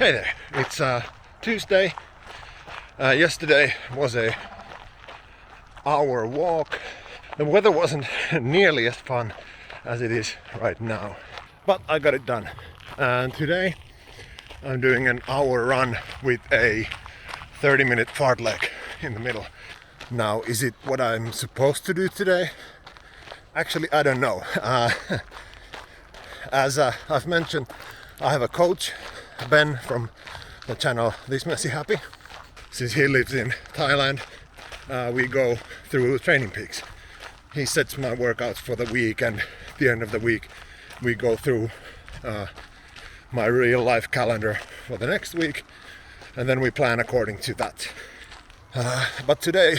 Hey there, it's Tuesday. Yesterday was a hour walk. The weather wasn't nearly as fun as it is right now, but I got it done. And today I'm doing an hour run with a 30-minute fartlek in the middle. Now, is it what I'm supposed to do today? Actually, I don't know. As I've mentioned, I have a coach, Ben from the channel This Messy Happy. Since he lives in Thailand, we go through training peaks. He sets my workouts for the week, and at the end of the week we go through my real life calendar for the next week, and then we plan according to that. But today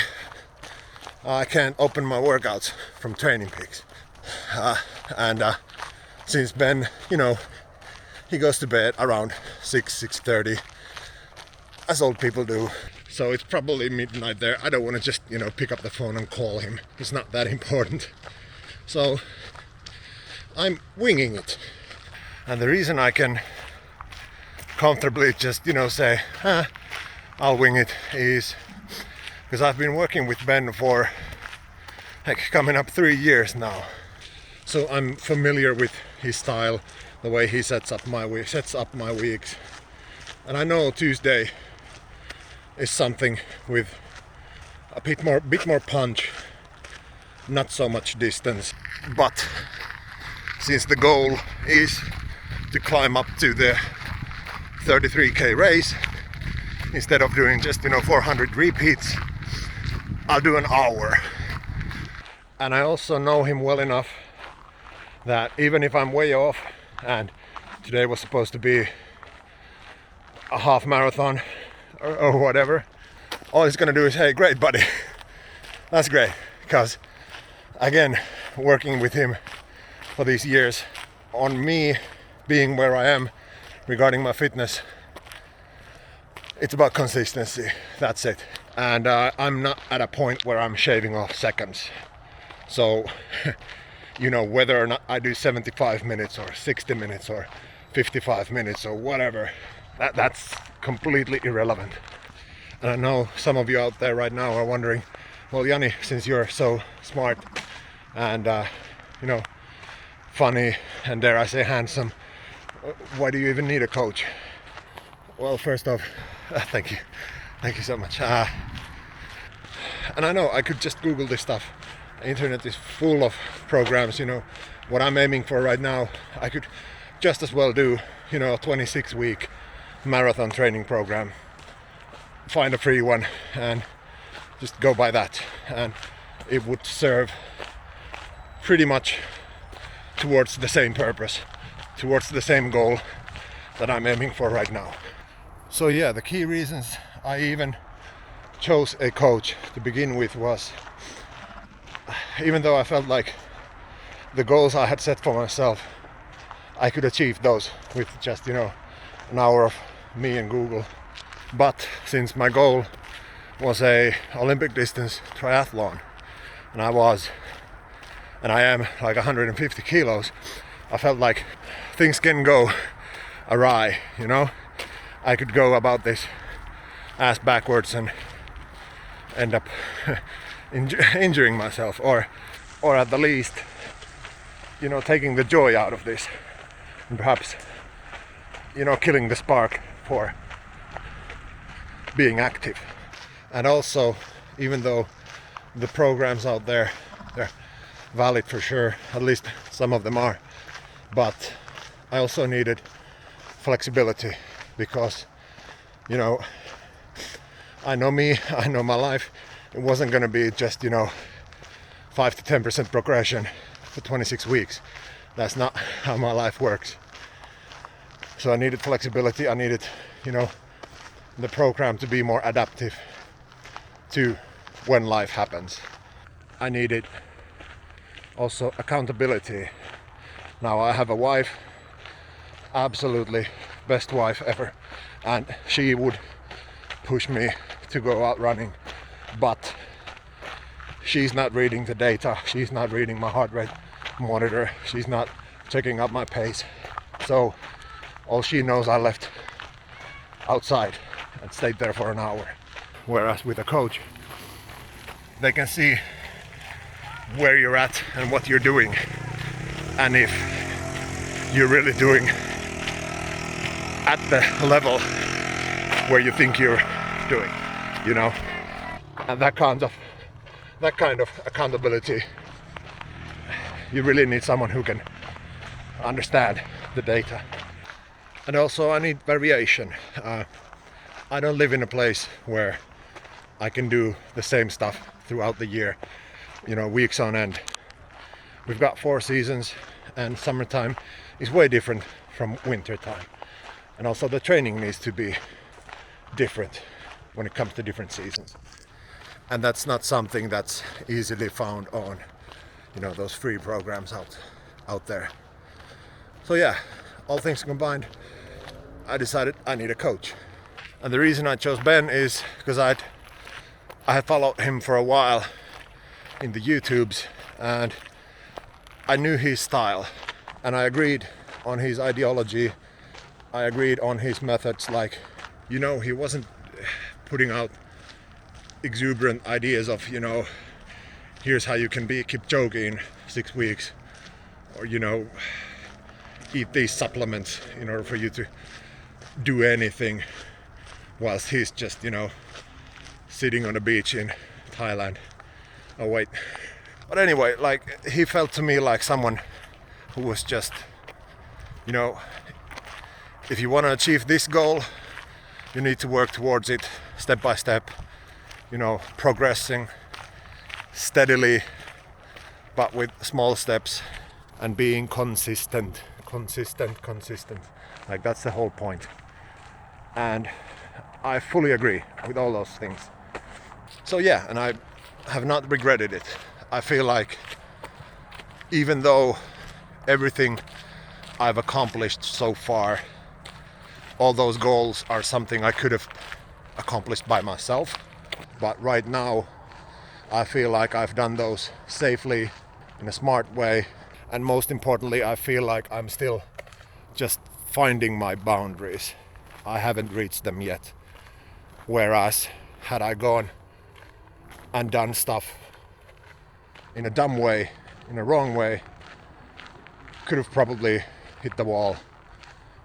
I can't open my workouts from training peaks. And since Ben, he goes to bed around 6:30, as old people do. So it's probably midnight there. I don't want to just, pick up the phone and call him. It's not that important. So I'm winging it. And the reason I can comfortably just, say, I'll wing it is because I've been working with Ben for coming up 3 years now. So I'm familiar with his style, the way he sets up my weeks. And I know Tuesday is something with a bit more punch, not so much distance. But since the goal is to climb up to the 33k race, instead of doing just 400 repeats, I'll do an hour. And I also know him well enough that even if I'm way off, and today was supposed to be a half marathon or whatever, all he's gonna do is, hey, great buddy. That's great, because again, working with him for these years, on me being where I am regarding my fitness, it's about consistency. That's it. And I'm not at a point where I'm shaving off seconds. So whether or not I do 75 minutes or 60 minutes or 55 minutes or whatever, that's completely irrelevant. And I know some of you out there right now are wondering, well, Yanni, since you're so smart and funny and dare I say handsome, why do you even need a coach? Well, first off, thank you so much. And I know I could just Google this stuff. The internet is full of programs. What I'm aiming for right now, I could just as well do a 26-week marathon training program, find a free one and just go by that, and it would serve pretty much towards the same purpose, towards the same goal that I'm aiming for right now. So yeah, the key reasons I even chose a coach to begin with was, even though I felt like the goals I had set for myself, I could achieve those with just an hour of me and Google. But since my goal was a Olympic distance triathlon, and I am like 150 kilos, I felt like things can go awry. I could go about this ass backwards and end up injuring myself, or at the least taking the joy out of this, and perhaps killing the spark for being active. And also, even though the programs out there, they're valid for sure, at least some of them are, but I also needed flexibility, because I know me, I know my life. It wasn't going to be just 5 to 10% progression for 26 weeks. That's not how my life works. So I needed flexibility. I needed the program to be more adaptive to when life happens. I needed also accountability. Now I have a wife, absolutely best wife ever, and she would push me to go out running, but she's not reading the data, she's not reading my heart rate monitor, she's not checking up my pace. So all she knows, I left outside and stayed there for an hour. Whereas with a coach, they can see where you're at and what you're doing, and if you're really doing at the level where you think you're doing, you know. And that kind of accountability, you really need someone who can understand the data. And also I need variation. I don't live in a place where I can do the same stuff throughout the year, you know, weeks on end. We've got 4 seasons, and summertime is way different from winter time. And also the training needs to be different when it comes to different seasons. And that's not something that's easily found on, you know, those free programs out there. So yeah, all things combined, I decided I need a coach. And the reason I chose Ben is because I had followed him for a while in the YouTubes, and I knew his style, and I agreed on his ideology. I agreed on his methods. Like, you know, he wasn't putting out exuberant ideas of, you know, here's how you can be Kipchoge in 6 weeks, or, you know, eat these supplements in order for you to do anything, whilst he's just, you know, sitting on a beach in Thailand. Oh wait. But anyway, like, he felt to me like someone who was just, you know, if you want to achieve this goal, you need to work towards it step by step, you know, progressing steadily, but with small steps, and being consistent. Like, that's the whole point. And I fully agree with all those things. So yeah, and I have not regretted it. I feel like even though everything I've accomplished so far, all those goals are something I could have accomplished by myself. But right now, I feel like I've done those safely, in a smart way. And most importantly, I feel like I'm still just finding my boundaries. I haven't reached them yet. Whereas, had I gone and done stuff in a dumb way, in a wrong way, could have probably hit the wall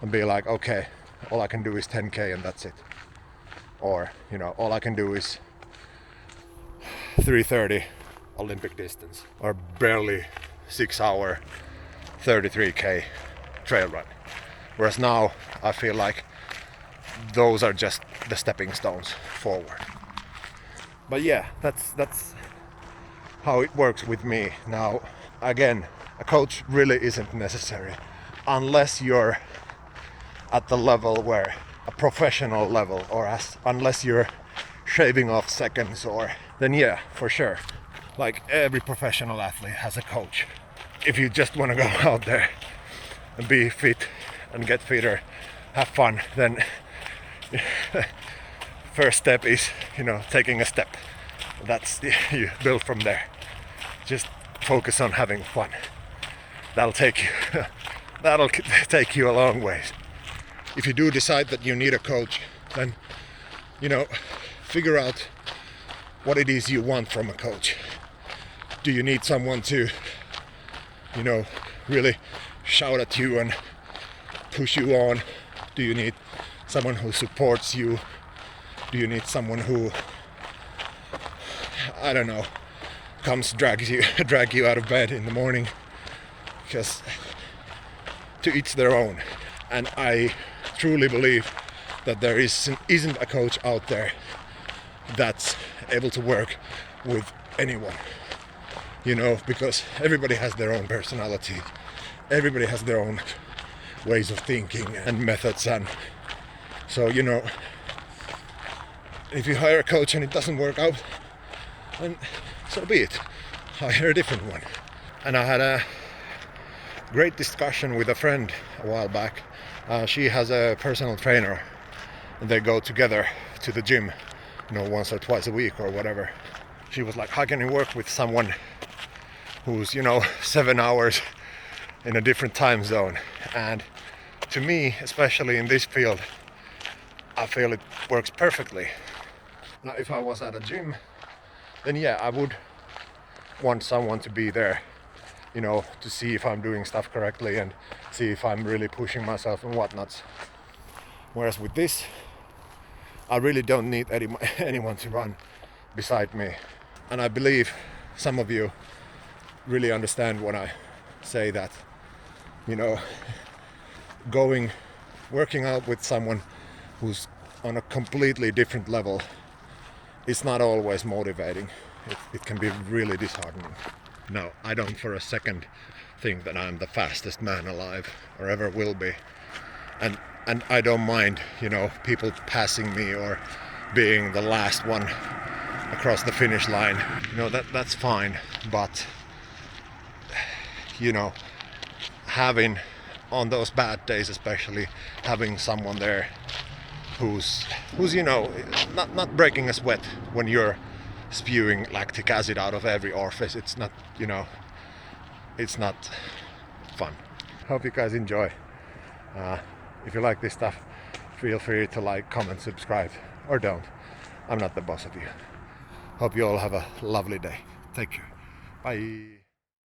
and be like, okay, all I can do is 10k and that's it. Or, you know, all I can do is 3:30 Olympic distance, or barely 6 hour 33k trail run. Whereas now I feel like those are just the stepping stones forward. But yeah, that's how it works with me. Now, again, a coach really isn't necessary unless you're at the level where a professional level, or unless you're shaving off seconds, or then yeah, for sure. Like, every professional athlete has a coach. If you just want to go out there and be fit and get fitter, have fun, then first step is, you know, taking a step. That's you build from there. Just focus on having fun. That'll take you a long ways. If you do decide that you need a coach, then, you know, figure out what it is you want from a coach. Do you need someone to, you know, really shout at you and push you on? Do you need someone who supports you? Do you need someone who, I don't know, comes drag you out of bed in the morning? Because to each their own. And I truly believe that there isn't a coach out there that's able to work with anyone. You know, because everybody has their own personality. Everybody has their own ways of thinking and methods, and so, you know, if you hire a coach and it doesn't work out, then so be it. Hire a different one. And I had a great discussion with a friend a while back. She has a personal trainer, and they go together to the gym, you know, once or twice a week or whatever. She was like, how can you work with someone who's, you know, 7 hours in a different time zone? And to me, especially in this field, I feel it works perfectly. Now if I was at a gym, then yeah, I would want someone to be there, you know, to see if I'm doing stuff correctly and see if I'm really pushing myself and whatnot. Whereas with this, I really don't need anyone to run beside me. And I believe some of you really understand when I say that, you know, working out with someone who's on a completely different level is not always motivating. It can be really disheartening. No, I don't for a second think that I'm the fastest man alive or ever will be. And I don't mind, you know, people passing me or being the last one across the finish line. You know, that's fine, but you know, having on those bad days especially, having someone there who's you know, not breaking a sweat when you're spewing lactic acid out of every orifice. It's not, you know, it's not fun. Hope you guys enjoy. If you like this stuff, feel free to like, comment, subscribe, or don't. I'm not the boss of you. Hope you all have a lovely day. Take care. Bye.